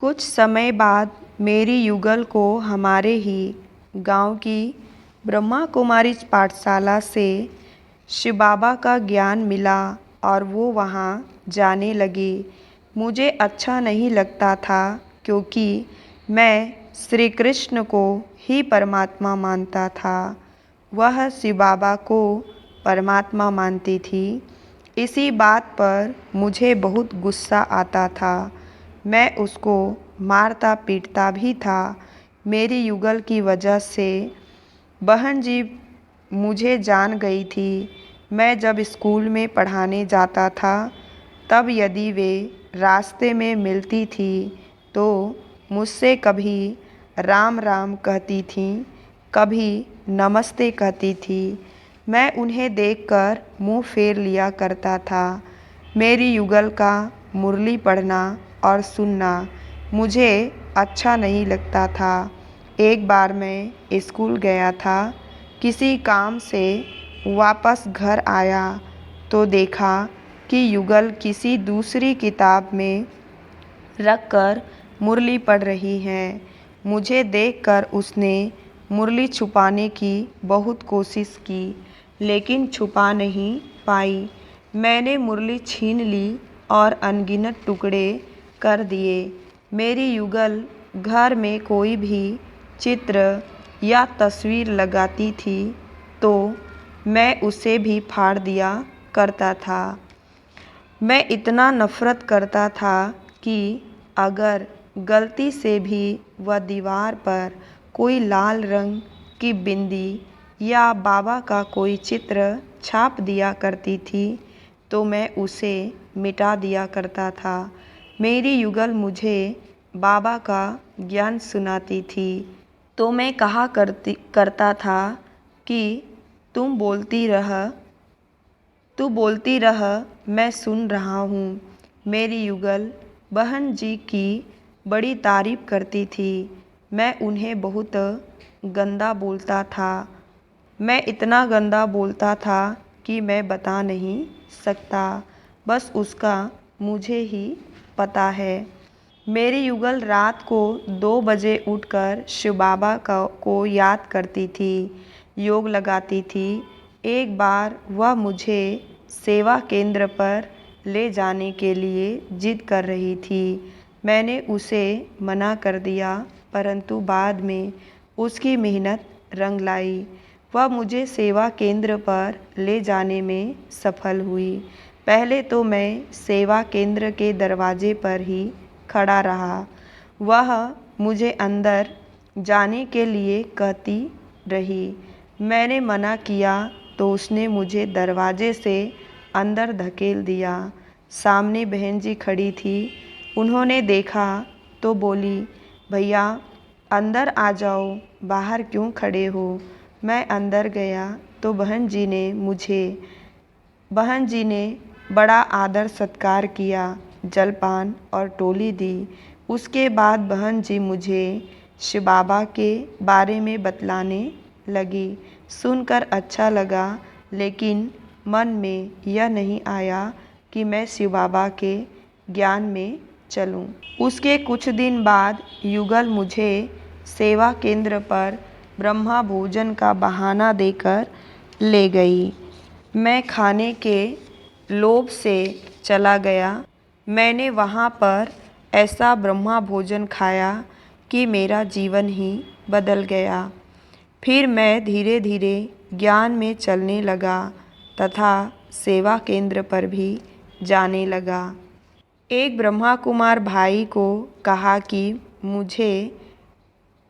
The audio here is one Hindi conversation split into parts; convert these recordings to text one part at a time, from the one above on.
कुछ समय बाद मेरी युगल को हमारे ही गांव की ब्रह्मा कुमारी पाठशाला से शिव बाबा का ज्ञान मिला और वो वहाँ जाने लगी। मुझे अच्छा नहीं लगता था क्योंकि मैं श्री कृष्ण को ही परमात्मा मानता था। वह शिव बाबा को परमात्मा मानती थी। इसी बात पर मुझे बहुत गुस्सा आता था। मैं उसको मारता पीटता भी था। मेरी युगल की वजह से बहन जी मुझे जान गई थी। मैं जब स्कूल में पढ़ाने जाता था तब यदि वे रास्ते में मिलती थी तो मुझसे कभी राम राम कहती थीं, कभी नमस्ते कहती थी। मैं उन्हें देखकर मुंह फेर लिया करता था। मेरी युगल का मुरली पढ़ना और सुनना मुझे अच्छा नहीं लगता था। एक बार मैं स्कूल गया था, किसी काम से वापस घर आया तो देखा कि युगल किसी दूसरी किताब में रखकर मुरली पढ़ रही है। मुझे देखकर उसने मुरली छुपाने की बहुत कोशिश की लेकिन छुपा नहीं पाई। मैंने मुरली छीन ली और अनगिनत टुकड़े कर दिए। मेरी युगल घर में कोई भी चित्र या तस्वीर लगाती थी तो मैं उसे भी फाड़ दिया करता था। मैं इतना नफ़रत करता था कि अगर गलती से भी वह दीवार पर कोई लाल रंग की बिंदी या बाबा का कोई चित्र छाप दिया करती थी तो मैं उसे मिटा दिया करता था। मेरी युगल मुझे बाबा का ज्ञान सुनाती थी तो मैं कहा करता था कि तुम बोलती रह, मैं सुन रहा हूँ। मेरी युगल बहन जी की बड़ी तारीफ करती थी। मैं उन्हें बहुत गंदा बोलता था। मैं इतना गंदा बोलता था कि मैं बता नहीं सकता, बस उसका मुझे ही पता है। मेरी युगल रात को 2 बजे उठकर शिव बाबा को याद करती थी, योग लगाती थी। एक बार वह मुझे सेवा केंद्र पर ले जाने के लिए जिद कर रही थी। मैंने उसे मना कर दिया परंतु बाद में उसकी मेहनत रंग लाई। वह मुझे सेवा केंद्र पर ले जाने में सफल हुई। पहले तो मैं सेवा केंद्र के दरवाजे पर ही खड़ा रहा। वह मुझे अंदर जाने के लिए कहती रही। मैंने मना किया तो उसने मुझे दरवाजे से अंदर धकेल दिया। सामने बहन जी खड़ी थी। उन्होंने देखा तो बोली, भैया अंदर आ जाओ, बाहर क्यों खड़े हो। मैं अंदर गया तो बहन जी ने बड़ा आदर सत्कार किया, जलपान और टोली दी। उसके बाद बहन जी मुझे शिव बाबा के बारे में बतलाने लगी। सुनकर अच्छा लगा लेकिन मन में यह नहीं आया कि मैं शिव बाबा के ज्ञान में चलूं। उसके कुछ दिन बाद युगल मुझे सेवा केंद्र पर ब्रह्मा भोजन का बहाना देकर ले गई। मैं खाने के लोभ से चला गया। मैंने वहाँ पर ऐसा ब्रह्मा भोजन खाया कि मेरा जीवन ही बदल गया। फिर मैं धीरे धीरे ज्ञान में चलने लगा तथा सेवा केंद्र पर भी जाने लगा। एक ब्रह्मा कुमार भाई को कहा कि मुझे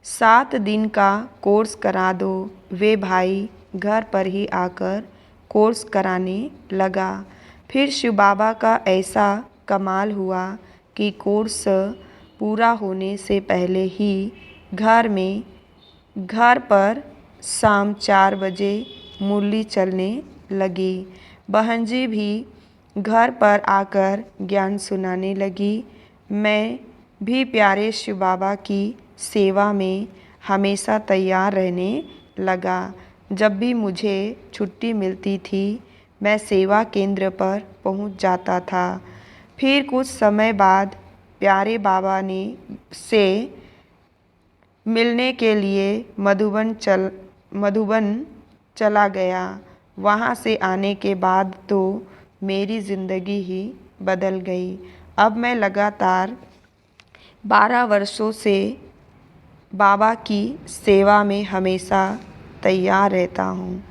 7 दिन का कोर्स करा दो। वे भाई घर पर ही आकर कोर्स कराने लगा। फिर शिव बाबा का ऐसा कमाल हुआ कि कोर्स पूरा होने से पहले ही घर पर शाम 4 बजे मुरली चलने लगी। बहन जी भी घर पर आकर ज्ञान सुनाने लगी। मैं भी प्यारे शिव बाबा की सेवा में हमेशा तैयार रहने लगा। जब भी मुझे छुट्टी मिलती थी मैं सेवा केंद्र पर पहुंच जाता था। फिर कुछ समय बाद प्यारे बाबा ने से मिलने के लिए मधुबन चला गया। वहाँ से आने के बाद तो मेरी ज़िंदगी ही बदल गई। अब मैं लगातार 12 वर्षों से बाबा की सेवा में हमेशा तैयार रहता हूँ।